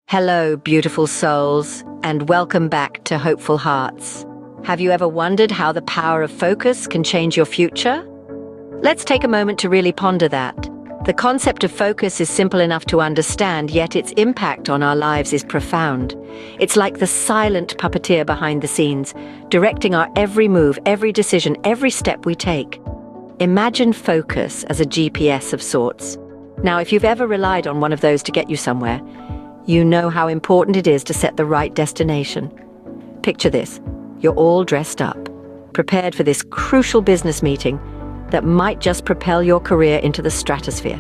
Hello, beautiful souls, and welcome back to Hopeful Hearts. Have you ever wondered how the power of focus can change your future? Let's take a moment to really ponder that. The concept of focus is simple enough to understand, yet its impact on our lives is profound. It's like the silent puppeteer behind the scenes, directing our every move, every decision, every step we take. Imagine focus as a GPS of sorts. Now, if you've ever relied on one of those to get you somewhere, you know how important it is to set the right destination. Picture this. You're all dressed up, prepared for this crucial business meeting that might just propel your career into the stratosphere.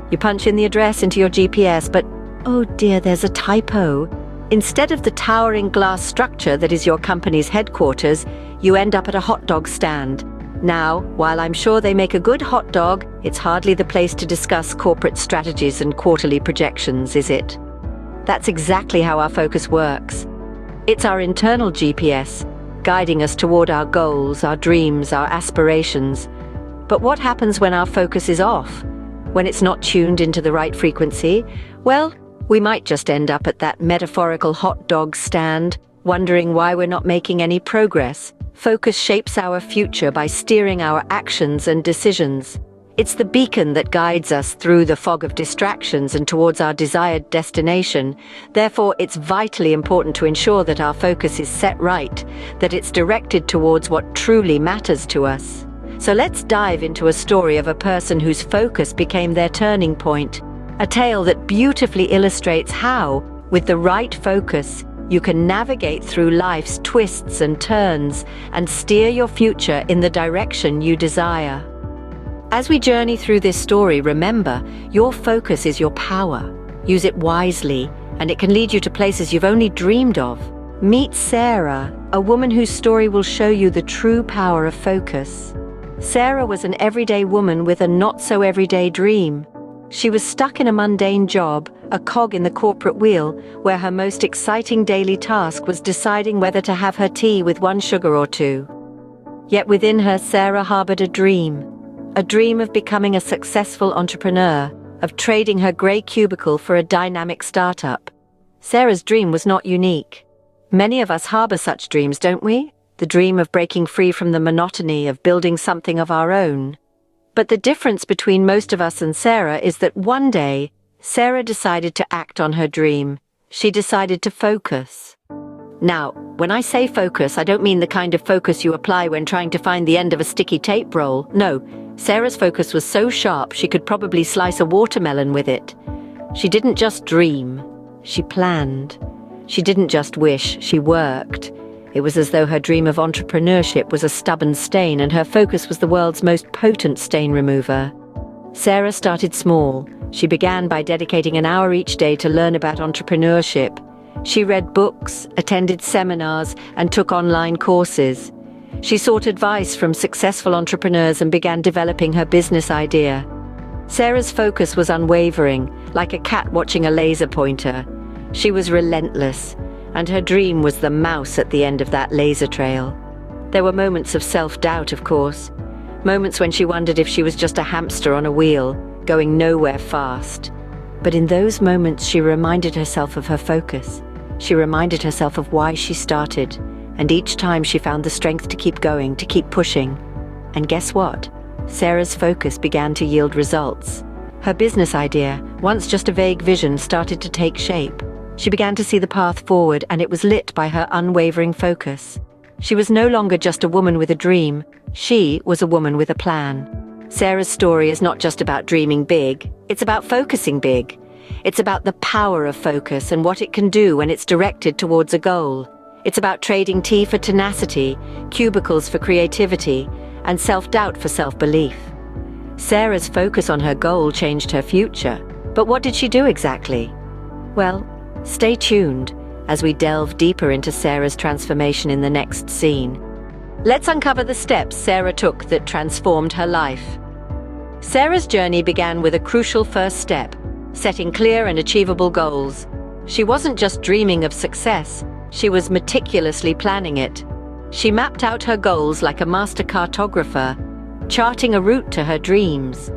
You punch in the address into your GPS, but oh dear, there's a typo. Instead of the towering glass structure that is your company's headquarters, you end up at a hot dog stand. Now, while I'm sure they make a good hot dog, it's hardly the place to discuss corporate strategies and quarterly projections, is it? That's exactly how our focus works. It's our internal GPS, guiding us toward our goals, our dreams, our aspirations. But what happens when our focus is off? When it's not tuned into the right frequency? Well, we might just end up at that metaphorical hot dog stand, wondering why we're not making any progress. Focus shapes our future by steering our actions and decisions. It's the beacon that guides us through the fog of distractions and towards our desired destination. Therefore, it's vitally important to ensure that our focus is set right, that it's directed towards what truly matters to us. So let's dive into a story of a person whose focus became their turning point. A tale that beautifully illustrates how, with the right focus, you can navigate through life's twists and turns and steer your future in the direction you desire. As we journey through this story, remember, your focus is your power. Use it wisely, and it can lead you to places you've only dreamed of. Meet Sarah, a woman whose story will show you the true power of focus. Sarah was an everyday woman with a not-so-everyday dream. She was stuck in a mundane job, a cog in the corporate wheel, where her most exciting daily task was deciding whether to have her tea with 1 sugar or 2. Yet within her, Sarah harbored a dream of becoming a successful entrepreneur, of trading her grey cubicle for a dynamic startup. Sarah's dream was not unique. Many of us harbor such dreams, don't we? The dream of breaking free from the monotony of building something of our own. But the difference between most of us and Sarah is that one day, Sarah decided to act on her dream. She decided to focus. Now, when I say focus, I don't mean the kind of focus you apply when trying to find the end of a sticky tape roll. No, Sarah's focus was so sharp she could probably slice a watermelon with it. She didn't just dream, she planned. She didn't just wish, she worked. It was as though her dream of entrepreneurship was a stubborn stain and her focus was the world's most potent stain remover. Sarah started small. She began by dedicating an hour each day to learn about entrepreneurship. She read books, attended seminars, and took online courses. She sought advice from successful entrepreneurs and began developing her business idea. Sarah's focus was unwavering, like a cat watching a laser pointer. She was relentless, and her dream was the mouse at the end of that laser trail. There were moments of self-doubt, of course. Moments when she wondered if she was just a hamster on a wheel, going nowhere fast. But in those moments, she reminded herself of her focus. She reminded herself of why she started. And each time she found the strength to keep going, to keep pushing. And guess what? Sarah's focus began to yield results. Her business idea, once just a vague vision, started to take shape. She began to see the path forward, and it was lit by her unwavering focus. She was no longer just a woman with a dream. She was a woman with a plan. Sarah's story is not just about dreaming big, it's about focusing big. It's about the power of focus and what it can do when it's directed towards a goal. It's about trading tea for tenacity, cubicles for creativity, and self-doubt for self-belief. Sarah's focus on her goal changed her future. But what did she do exactly? Well, stay tuned as we delve deeper into Sarah's transformation in the next scene. Let's uncover the steps Sarah took that transformed her life. Sarah's journey began with a crucial first step, setting clear and achievable goals. She wasn't just dreaming of success, she was meticulously planning it. She mapped out her goals like a master cartographer, charting a route to her dreams.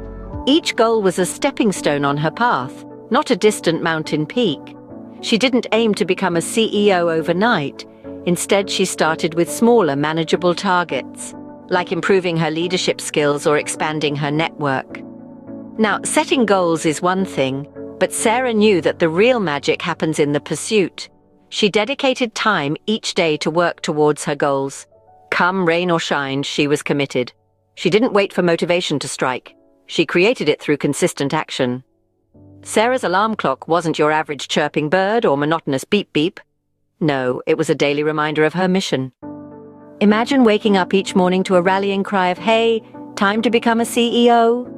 Each goal was a stepping stone on her path, not a distant mountain peak. She didn't aim to become a CEO overnight. Instead, she started with smaller, manageable targets, like improving her leadership skills or expanding her network. Now, setting goals is one thing, but Sarah knew that the real magic happens in the pursuit. She dedicated time each day to work towards her goals. Come rain or shine, she was committed. She didn't wait for motivation to strike. She created it through consistent action. Sarah's alarm clock wasn't your average chirping bird or monotonous beep-beep. No, it was a daily reminder of her mission. Imagine waking up each morning to a rallying cry of, "Hey, time to become a CEO."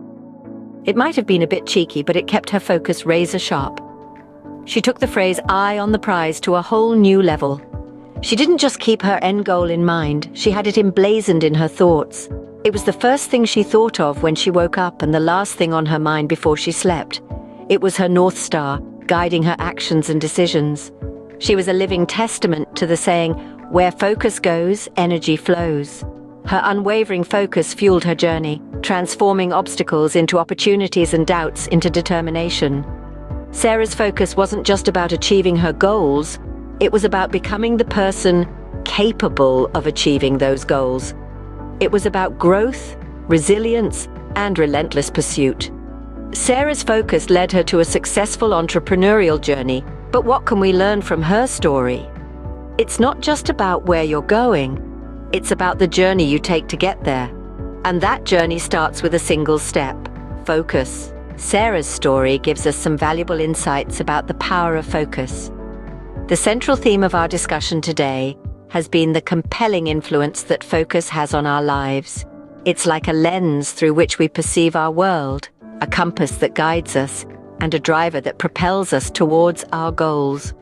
It might have been a bit cheeky, but it kept her focus razor sharp. She took the phrase "eye on the prize" to a whole new level. She didn't just keep her end goal in mind, she had it emblazoned in her thoughts. It was the first thing she thought of when she woke up and the last thing on her mind before she slept. It was her North Star, guiding her actions and decisions. She was a living testament to the saying, "Where focus goes, energy flows." Her unwavering focus fueled her journey, transforming obstacles into opportunities and doubts into determination. Sarah's focus wasn't just about achieving her goals, it was about becoming the person capable of achieving those goals. It was about growth, resilience, and relentless pursuit. Sarah's focus led her to a successful entrepreneurial journey, but what can we learn from her story? It's not just about where you're going, it's about the journey you take to get there. And that journey starts with a single step: focus. Sarah's story gives us some valuable insights about the power of focus. The central theme of our discussion today has been the compelling influence that focus has on our lives. It's like a lens through which we perceive our world, a compass that guides us, and a driver that propels us towards our goals.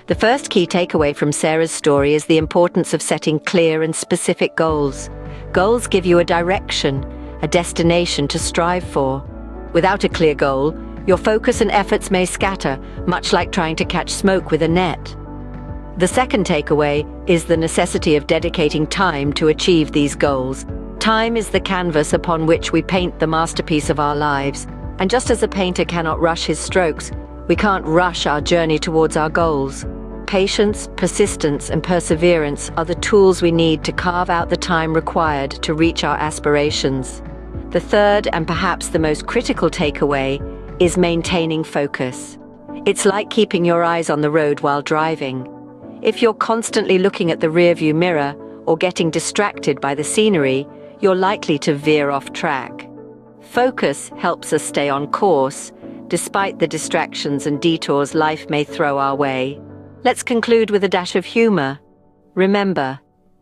The first key takeaway from Sarah's story is the importance of setting clear and specific goals. Goals give you a direction, a destination to strive for. Without a clear goal, your focus and efforts may scatter, much like trying to catch smoke with a net. The second takeaway is the necessity of dedicating time to achieve these goals. Time is the canvas upon which we paint the masterpiece of our lives. And just as a painter cannot rush his strokes, we can't rush our journey towards our goals. Patience, persistence, and perseverance are the tools we need to carve out the time required to reach our aspirations. The third, and perhaps the most critical takeaway, is maintaining focus. It's like keeping your eyes on the road while driving. If you're constantly looking at the rearview mirror or getting distracted by the scenery, you're likely to veer off track. Focus helps us stay on course, despite the distractions and detours life may throw our way. Let's conclude with a dash of humor. Remember,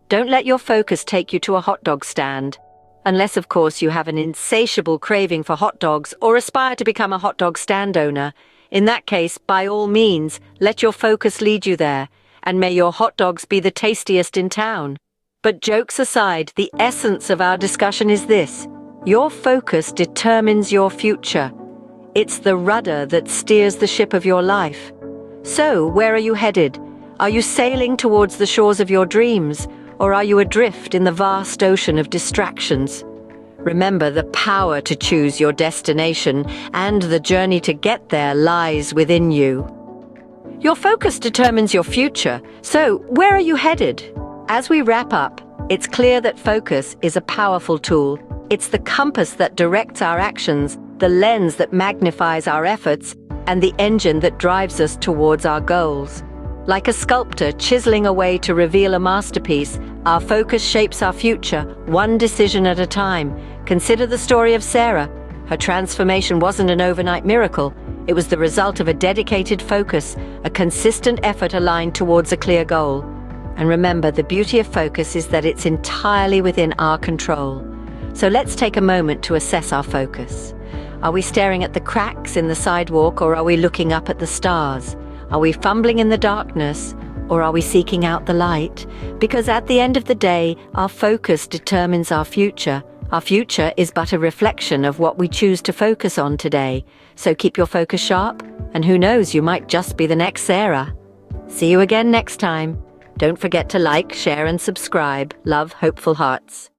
don't let your focus take you to a hot dog stand. Unless, of course, you have an insatiable craving for hot dogs or aspire to become a hot dog stand owner. In that case, by all means, let your focus lead you there, and may your hot dogs be the tastiest in town. But jokes aside, the essence of our discussion is this: your focus determines your future. It's the rudder that steers the ship of your life. So, where are you headed? Are you sailing towards the shores of your dreams, or are you adrift in the vast ocean of distractions? Remember, the power to choose your destination and the journey to get there lies within you. Your focus determines your future, so where are you headed? As we wrap up, it's clear that focus is a powerful tool. It's the compass that directs our actions, the lens that magnifies our efforts, and the engine that drives us towards our goals. Like a sculptor chiseling away to reveal a masterpiece, our focus shapes our future, one decision at a time. Consider the story of Sarah. Her transformation wasn't an overnight miracle. It was the result of a dedicated focus, a consistent effort aligned towards a clear goal. And remember, the beauty of focus is that it's entirely within our control. So let's take a moment to assess our focus. Are we staring at the cracks in the sidewalk, or are we looking up at the stars? Are we fumbling in the darkness, or are we seeking out the light? Because at the end of the day, our focus determines our future. Our future is but a reflection of what we choose to focus on today. So keep your focus sharp, and who knows, you might just be the next Sarah. See you again next time. Don't forget to like, share, and subscribe. Love, Hopeful Hearts.